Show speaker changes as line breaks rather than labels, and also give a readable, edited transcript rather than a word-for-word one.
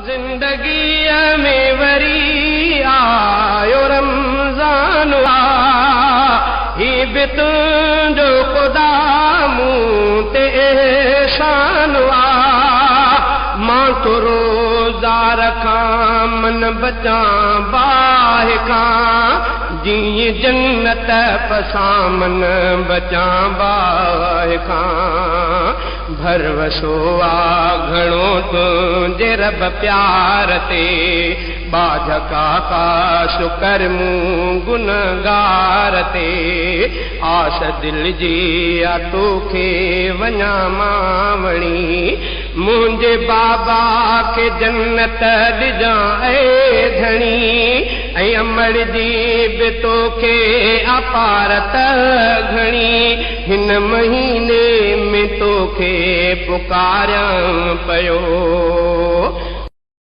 जिंदगी में वरी आयो रमज़ान ही बि तुंहिंजो ख़ुदा मूं ते एहसान मां तो रोज़ा रखां मन बचां बाहि खां जीअं जन्नत पसां मन बचां बाहि खां भरवसो आ घणो तुंहिंजे रब प्यार ते बाझ काका शुकर मूं गुनगार ते आस दिल जी आ तोखे वञा मां वणी मुंहिंजे बाबा खे जन्नत ॾिजां ऐं धणी ऐं अमड़ जी बि तोखे अपारत घणी हिन महीने में तोखे पुकारियां पियो।